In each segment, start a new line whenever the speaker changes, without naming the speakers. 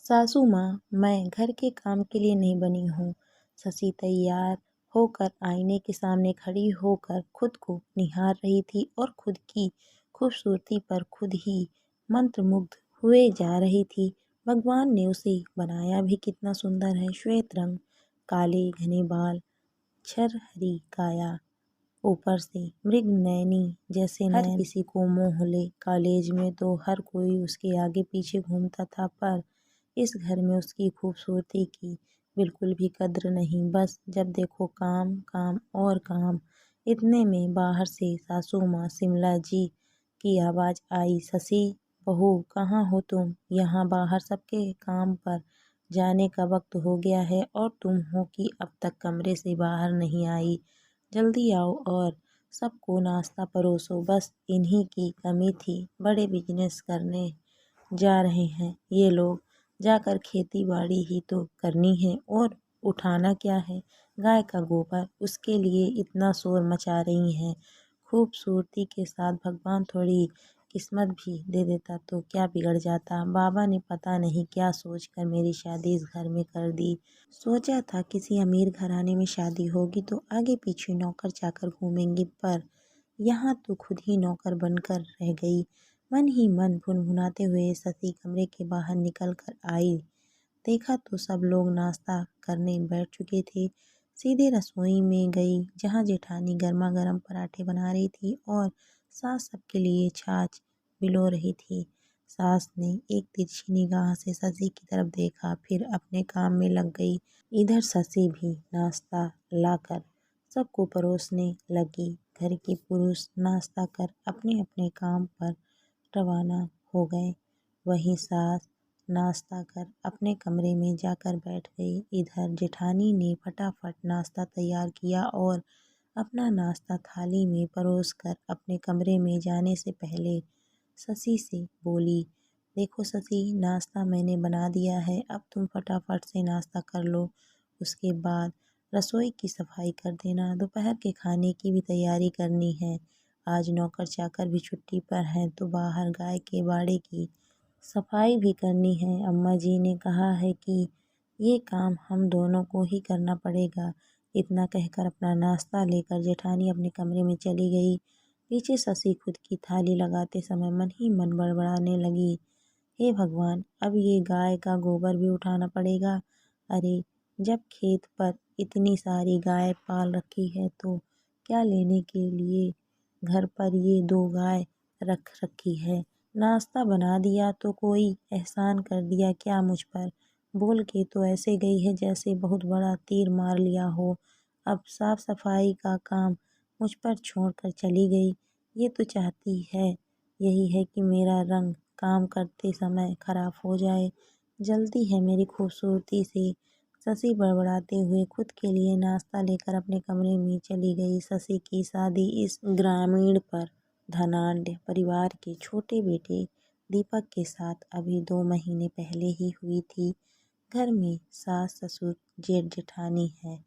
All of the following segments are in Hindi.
सासू माँ, मैं घर के काम के लिए नहीं बनी हूँ। शशि तैयार होकर आईने के सामने खड़ी होकर खुद को निहार रही थी और खुद की खूबसूरती पर खुद ही मंत्रमुग्ध हुए जा रही थी। भगवान ने उसे बनाया भी कितना सुंदर है। श्वेत रंग, काले घने बाल, छरहरी काया, ऊपर से मृगनयनी जैसे हर किसी को मोह ले। कॉलेज में तो हर कोई उसके आगे पीछे घूमता था, पर इस घर में उसकी खूबसूरती की बिल्कुल भी कद्र नहीं। बस जब देखो काम काम और काम। इतने में बाहर से सासू माँ शिमला जी की आवाज़ आई, शशि बहू कहाँ हो तुम? यहाँ बाहर सबके काम पर जाने का वक्त हो गया है और तुम हो कि अब तक कमरे से बाहर नहीं आई। जल्दी आओ और सबको नाश्ता परोसो। बस इन्हीं की कमी थी। बड़े बिजनेस करने जा रहे हैं ये लोग, जाकर खेती बाड़ी ही तो करनी है और उठाना क्या है, गाय का गोबर। उसके लिए इतना शोर मचा रही हैं। खूबसूरती के साथ भगवान थोड़ी किस्मत भी दे देता तो क्या बिगड़ जाता। बाबा ने पता नहीं क्या सोचकर मेरी शादी इस घर में कर दी। सोचा था किसी अमीर घराने में शादी होगी तो आगे पीछे नौकर चाकर घूमेंगे, पर यहाँ तो खुद ही नौकर बनकर रह गई। मन ही मन भुनभुनाते हुए शशि कमरे के बाहर निकल कर आई। देखा तो सब लोग नाश्ता करने बैठ चुके थे। सीधे रसोई में गई, जहाँ जेठानी गर्मा गर्म पराठे बना रही थी और सास सबके लिए छाछ भिगो रही थी। सास ने एक तिरछी निगाह से शशि की तरफ देखा, फिर अपने काम में लग गई। इधर शशि भी नाश्ता लाकर सबको परोसने लगी। घर के पुरुष नाश्ता कर अपने अपने काम पर रवाना हो गए। वहीं सास नाश्ता कर अपने कमरे में जाकर बैठ गई। इधर जेठानी ने फटाफट नाश्ता तैयार किया और अपना नाश्ता थाली में परोसकर अपने कमरे में जाने से पहले शशि से बोली, देखो शशि, नाश्ता मैंने बना दिया है, अब तुम फटाफट से नाश्ता कर लो। उसके बाद रसोई की सफाई कर देना। दोपहर के खाने की भी तैयारी करनी है। आज नौकर चाकर भी छुट्टी पर हैं तो बाहर गाय के बाड़े की सफाई भी करनी है। अम्मा जी ने कहा है कि ये काम हम दोनों को ही करना पड़ेगा। इतना कहकर अपना नाश्ता लेकर जेठानी अपने कमरे में चली गई। पीछे शशि खुद की थाली लगाते समय मन ही मन बड़बड़ाने लगी, हे भगवान, अब ये गाय का गोबर भी उठाना पड़ेगा। अरे, जब खेत पर इतनी सारी गाय पाल रखी है तो क्या लेने के लिए घर पर ये 2 गाय रख रखी है। नाश्ता बना दिया तो कोई एहसान कर दिया क्या मुझ पर? बोल के तो ऐसे गई है जैसे बहुत बड़ा तीर मार लिया हो। अब साफ सफाई का काम मुझ पर छोड़कर चली गई। ये तो चाहती है यही है कि मेरा रंग काम करते समय खराब हो जाए। जल्दी है मेरी खूबसूरती से। शशि बड़बड़ाते हुए खुद के लिए नाश्ता लेकर अपने कमरे में चली गई। शशि की शादी इस ग्रामीण पर धनाढ्य परिवार के छोटे बेटे दीपक के साथ अभी 2 महीने पहले ही हुई थी। घर में सास ससुर जेठ जेठानी है।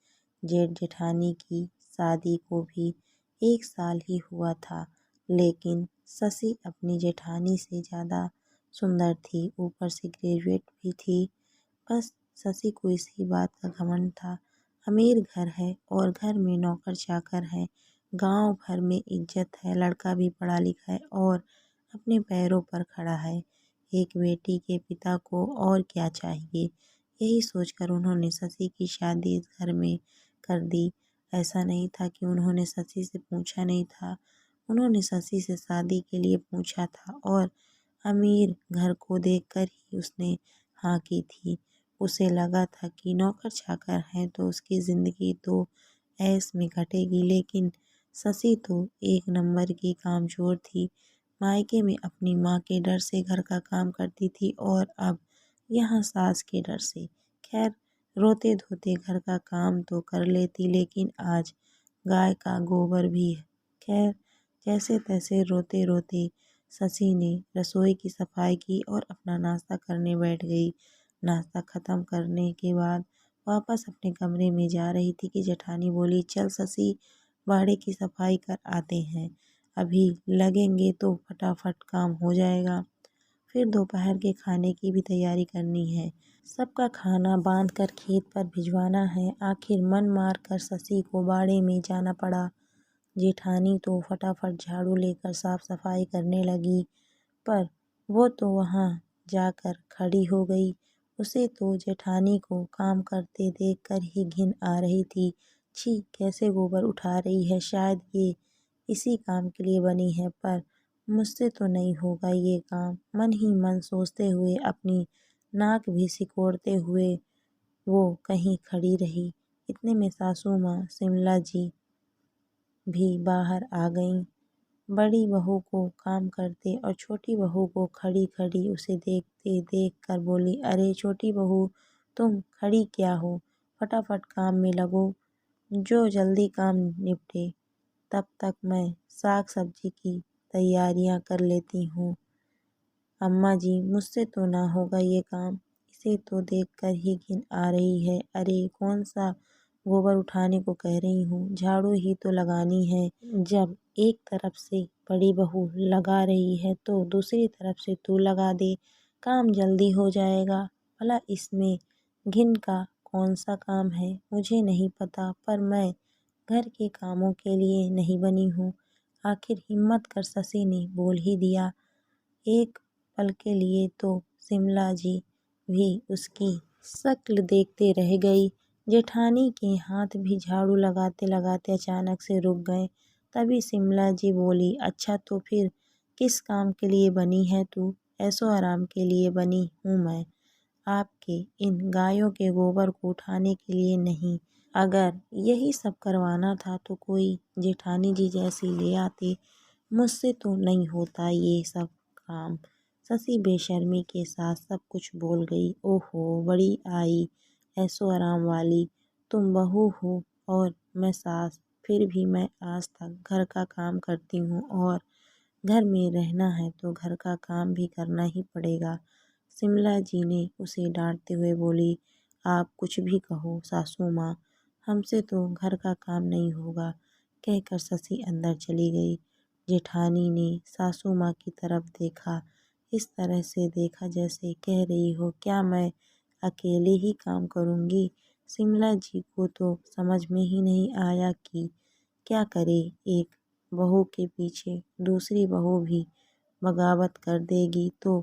जेठ जेठानी की शादी को भी 1 साल ही हुआ था, लेकिन शशि अपनी जेठानी से ज़्यादा सुंदर थी, ऊपर से ग्रेजुएट भी थी। बस शशि को इसी बात का घमंड था। अमीर घर है और घर में नौकर चाकर है, गांव भर में इज्जत है, लड़का भी पढ़ा लिखा है और अपने पैरों पर खड़ा है। एक बेटी के पिता को और क्या चाहिए। यही सोचकर उन्होंने शशि की शादी इस घर में कर दी। ऐसा नहीं था कि उन्होंने शशि से पूछा नहीं था, उन्होंने शशि से शादी के लिए पूछा था और अमीर घर को देखकर ही उसने हाँ की थी। उसे लगा था कि नौकर चाकर हैं तो उसकी ज़िंदगी तो ऐश में कटेगी, लेकिन शशि तो एक नंबर की कामचोर थी। मायके में अपनी माँ के डर से घर का काम करती थी और अब यहाँ सास के डर से। खैर, रोते धोते घर का काम तो कर लेती, लेकिन आज गाय का गोबर भी। खैर, जैसे तैसे रोते रोते शशि ने रसोई की सफाई की और अपना नाश्ता करने बैठ गई। नाश्ता ख़त्म करने के बाद वापस अपने कमरे में जा रही थी कि जेठानी बोली, चल शशि, बाड़े की सफाई कर आते हैं, अभी लगेंगे तो फटाफट काम हो जाएगा। फिर दोपहर के खाने की भी तैयारी करनी है। सबका खाना बांध कर खेत पर भिजवाना है। आखिर मन मार कर शशि को बाड़े में जाना पड़ा। जेठानी तो फटाफट झाड़ू लेकर साफ सफाई करने लगी, पर वो तो वहाँ जाकर खड़ी हो गई। उसे तो जेठानी को काम करते देखकर ही घिन आ रही थी। छी, कैसे गोबर उठा रही है, शायद ये इसी काम के लिए बनी है, पर मुझसे तो नहीं होगा ये काम। मन ही मन सोचते हुए अपनी नाक भी सिकोड़ते हुए वो कहीं खड़ी रही। इतने में सासू माँ शिमला जी भी बाहर आ गईं। बड़ी बहू को काम करते और छोटी बहू को खड़ी खड़ी उसे देखते देख कर बोली, अरे छोटी बहू, तुम खड़ी क्या हो, फटाफट काम में लगो, जो जल्दी काम निपटे, तब तक मैं साग सब्जी की तैयारियां कर लेती हूँ। अम्मा जी, मुझसे तो ना होगा ये काम, इसे तो देखकर ही घिन आ रही है। अरे कौन सा गोबर उठाने को कह रही हूँ, झाड़ू ही तो लगानी है। जब एक तरफ से बड़ी बहू लगा रही है तो दूसरी तरफ से तू लगा दे, काम जल्दी हो जाएगा। भला इसमें घिन का कौन सा काम है, मुझे नहीं पता, पर मैं घर के कामों के लिए नहीं बनी हूँ। आखिर हिम्मत कर शशि ने बोल ही दिया। एक पल के लिए तो शिमला जी भी उसकी शक्ल देखते रह गई। जेठानी के हाथ भी झाड़ू लगाते लगाते अचानक से रुक गए। तभी शिमला जी बोली, अच्छा तो फिर किस काम के लिए बनी है तू? ऐसो आराम के लिए बनी हूँ मैं, आपके इन गायों के गोबर को उठाने के लिए नहीं। अगर यही सब करवाना था तो कोई जेठानी जी जैसी ले आते, मुझसे तो नहीं होता ये सब काम। शशि बेशर्मी के साथ सब कुछ बोल गई। ओहो, बड़ी आई ऐसो आराम वाली, तुम बहू हो और मैं सास, फिर भी मैं आज तक घर का काम करती हूँ, और घर में रहना है तो घर का काम भी करना ही पड़ेगा। शिमला जी ने उसे डांटते हुए बोली, आप कुछ भी कहो सासू माँ, हमसे तो घर का काम नहीं होगा, कहकर शशि अंदर चली गई। जेठानी ने सासू माँ की तरफ देखा, इस तरह से देखा जैसे कह रही हो, क्या मैं अकेले ही काम करूँगी? शिमला जी को तो समझ में ही नहीं आया कि क्या करे। एक बहू के पीछे दूसरी बहू भी बगावत कर देगी तो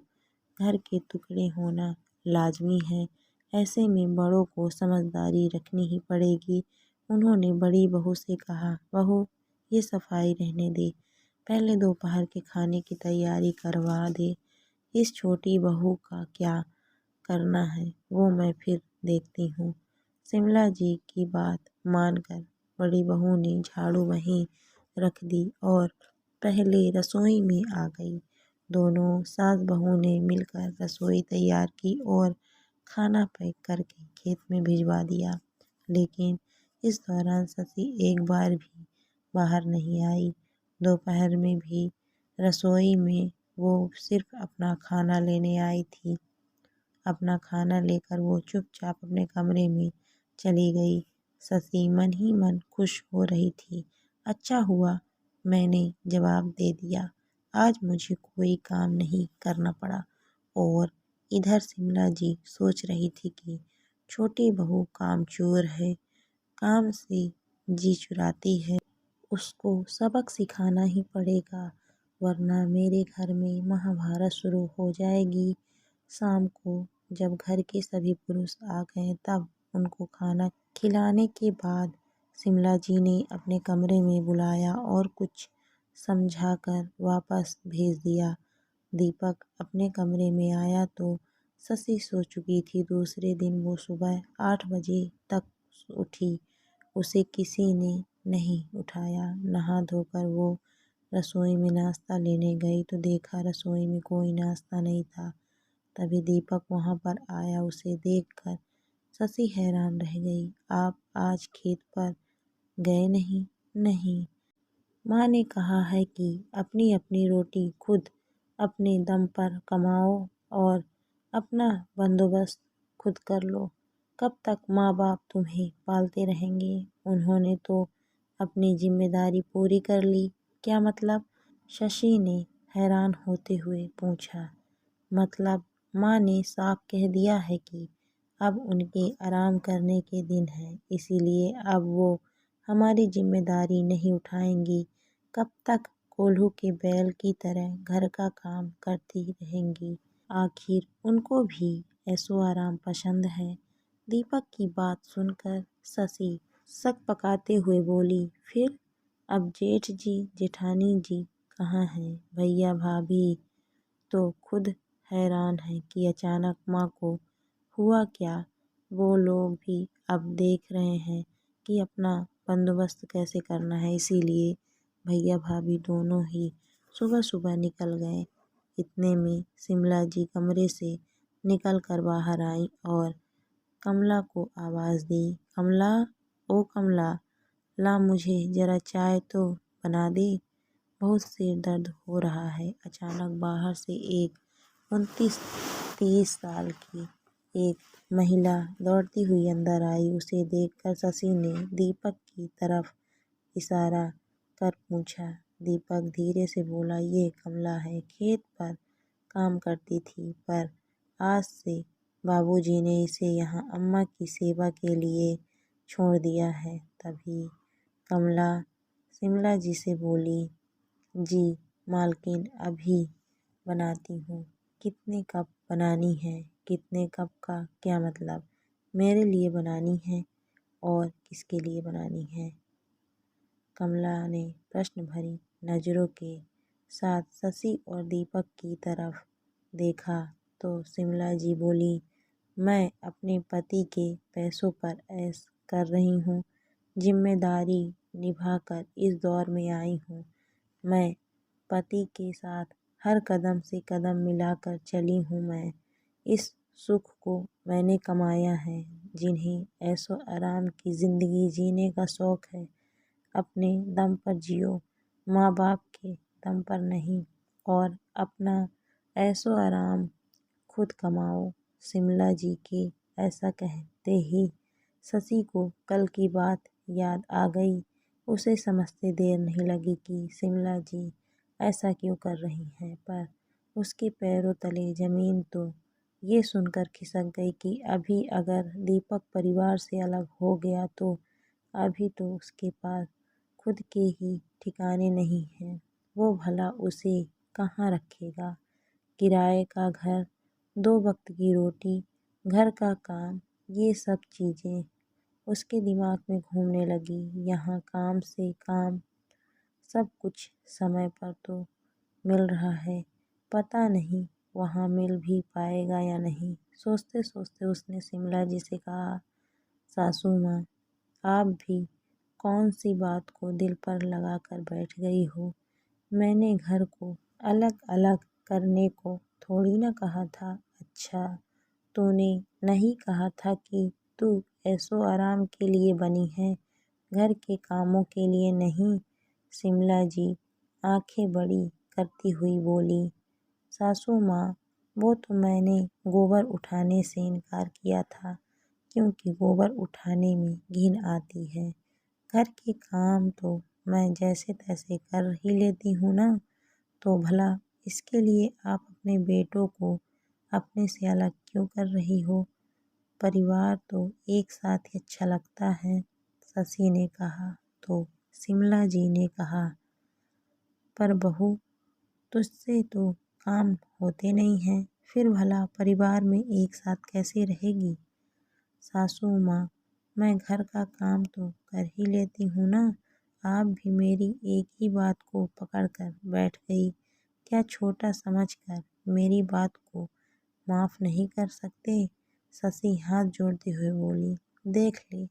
घर के टुकड़े होना लाजमी है। ऐसे में बड़ों को समझदारी रखनी ही पड़ेगी। उन्होंने बड़ी बहू से कहा, बहू ये सफाई रहने दे, पहले दोपहर के खाने की तैयारी करवा दे। इस छोटी बहू का क्या करना है वो मैं फिर देखती हूँ। शिमला जी की बात मानकर बड़ी बहू ने झाड़ू वहीं रख दी और पहले रसोई में आ गई। दोनों सास बहू ने मिलकर रसोई तैयार की और खाना पैक करके खेत में भिजवा दिया। लेकिन इस दौरान शशि एक बार भी बाहर नहीं आई। दोपहर में भी रसोई में वो सिर्फ अपना खाना लेने आई थी। अपना खाना लेकर वो चुपचाप अपने कमरे में चली गई। शशि मन ही मन खुश हो रही थी। अच्छा हुआ मैंने जवाब दे दिया, आज मुझे कोई काम नहीं करना पड़ा। और इधर शिमला जी सोच रही थी कि छोटी बहू कामचोर है, काम से जी चुराती है, उसको सबक सिखाना ही पड़ेगा, वरना मेरे घर में महाभारत शुरू हो जाएगी। शाम को जब घर के सभी पुरुष आ गए तब उनको खाना खिलाने के बाद शिमला जी ने अपने कमरे में बुलाया और कुछ समझाकर वापस भेज दिया। दीपक अपने कमरे में आया तो शशि सो चुकी थी। दूसरे दिन वो सुबह 8 बजे तक उठी, उसे किसी ने नहीं उठाया। नहा धोकर वो रसोई में नाश्ता लेने गई तो देखा रसोई में कोई नाश्ता नहीं था। तभी दीपक वहाँ पर आया। उसे देखकर शशि हैरान रह गई। आप आज खेत पर गए नहीं? नहीं, माँ ने कहा है कि अपनी अपनी रोटी खुद अपने दम पर कमाओ और अपना बंदोबस्त खुद कर लो। कब तक माँ बाप तुम्हें पालते रहेंगे? उन्होंने तो अपनी जिम्मेदारी पूरी कर ली। क्या मतलब? शशि ने हैरान होते हुए पूछा। मतलब माँ ने साफ कह दिया है कि अब उनके आराम करने के दिन हैं, इसीलिए अब वो हमारी जिम्मेदारी नहीं उठाएंगी। कब तक कोल्हू के बैल की तरह घर का काम करती रहेंगी? आखिर उनको भी ऐसो आराम पसंद है। दीपक की बात सुनकर शशि शक पकाते हुए बोली, फिर अब जेठ जी जेठानी जी कहाँ हैं? भैया भाभी तो खुद हैरान हैं कि अचानक माँ को हुआ क्या। वो लोग भी अब देख रहे हैं कि अपना बंदोबस्त कैसे करना है, इसीलिए भैया भाभी दोनों ही सुबह सुबह निकल गए। इतने में शिमला जी कमरे से निकल कर बाहर आई और कमला को आवाज़ दी, कमला, ओ कमला, ला मुझे ज़रा चाय तो बना दे, बहुत सिर दर्द हो रहा है। अचानक बाहर से एक 29-30 साल की एक महिला दौड़ती हुई अंदर आई। उसे देखकर शशि ने दीपक की तरफ इशारा कर पूछा। दीपक धीरे से बोला, ये कमला है, खेत पर काम करती थी, पर आज से बाबूजी ने इसे यहाँ अम्मा की सेवा के लिए छोड़ दिया है। तभी कमला शिमला जी से बोली, जी मालकिन, अभी बनाती हूँ। कितने कप बनानी है? कितने कप का क्या मतलब? मेरे लिए बनानी है और किसके लिए बनानी है? कमला ने प्रश्न भरी नज़रों के साथ शशि और दीपक की तरफ देखा तो शिमला जी बोली, मैं अपने पति के पैसों पर ऐश कर रही हूँ, जिम्मेदारी निभाकर इस दौर में आई हूँ। मैं पति के साथ हर कदम से कदम मिलाकर चली हूँ। मैं इस सुख को मैंने कमाया है। जिन्हें ऐशो आराम की ज़िंदगी जीने का शौक़ है, अपने दम पर जियो, माँ बाप के दम पर नहीं, और अपना ऐशो आराम खुद कमाओ। शिमला जी के ऐसा कहते ही शशि को कल की बात याद आ गई। उसे समझते देर नहीं लगी कि शिमला जी ऐसा क्यों कर रही हैं, पर उसके पैरों तले ज़मीन तो ये सुनकर खिसक गई कि अभी अगर दीपक परिवार से अलग हो गया तो अभी तो उसके पास खुद के ही ठिकाने नहीं हैं। वो भला उसे कहाँ रखेगा? किराए का घर, 2 वक्त की रोटी, घर का काम, ये सब चीज़ें उसके दिमाग में घूमने लगी। यहाँ काम से काम, सब कुछ समय पर तो मिल रहा है, पता नहीं वहाँ मिल भी पाएगा या नहीं। सोचते सोचते उसने शिमला जी से कहा, सासू माँ, आप भी कौन सी बात को दिल पर लगा कर बैठ गई हो? मैंने घर को अलग अलग करने को थोड़ी ना कहा था। अच्छा, तूने नहीं कहा था कि तू ऐशो आराम के लिए बनी है, घर के कामों के लिए नहीं? शिमला जी आंखें बड़ी करती हुई बोली, सासू माँ, वो तो मैंने गोबर उठाने से इनकार किया था, क्योंकि गोबर उठाने में घिन आती है। घर के काम तो मैं जैसे तैसे कर ही लेती हूँ ना, तो भला इसके लिए आप अपने बेटों को अपने से अलग क्यों कर रही हो? परिवार तो एक साथ ही अच्छा लगता है। शशि ने कहा तो शिमला जी ने कहा, पर बहू, तुझसे तो काम होते नहीं हैं, फिर भला परिवार में एक साथ कैसे रहेगी? सासू माँ, मैं घर का काम तो कर ही लेती हूँ ना, आप भी मेरी एक ही बात को पकड़ कर बैठ गई। क्या छोटा समझकर मेरी बात को माफ़ नहीं कर सकते? शशि हाथ जोड़ते हुए बोली, देख ले,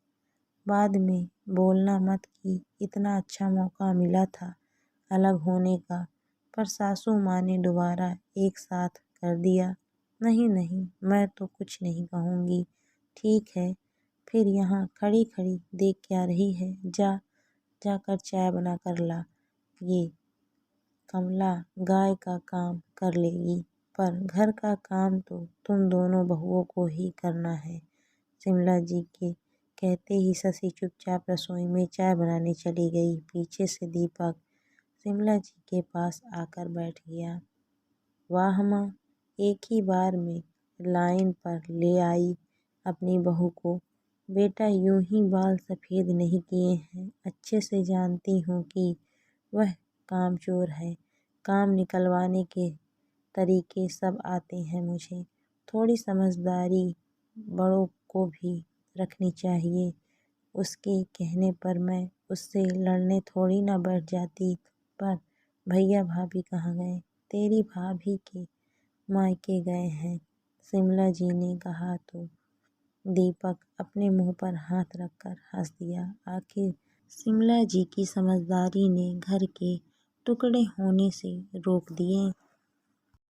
बाद में बोलना मत कि इतना अच्छा मौका मिला था अलग होने का, पर सासू माँ ने दोबारा एक साथ कर दिया। नहीं नहीं, मैं तो कुछ नहीं कहूँगी। ठीक है, फिर यहाँ खड़ी खड़ी देख क्या रही है? जा, जाकर चाय बना कर ला। ये कमला गाय का काम कर लेगी, पर घर का काम तो तुम दोनों बहुओं को ही करना है। शिमला जी के कहते ही शशि चुपचाप रसोई में चाय बनाने चली गई। पीछे से दीपक शिमला जी के पास आकर बैठ गया। वाह माँ, एक ही बार में लाइन पर ले आई अपनी बहू को। बेटा, यूं ही बाल सफ़ेद नहीं किए हैं। अच्छे से जानती हूँ कि वह कामचोर है। काम निकलवाने के तरीके सब आते हैं मुझे। थोड़ी समझदारी बड़ों को भी रखनी चाहिए। उसके कहने पर मैं उससे लड़ने थोड़ी ना बैठ जाती। पर भैया भाभी कहाँ गए? तेरी भाभी के मायके गए हैं, शिमला जी ने कहा तो दीपक अपने मुंह पर हाथ रखकर हंस दिया। आखिर शिमला जी की समझदारी ने घर के टुकड़े होने से रोक दिए।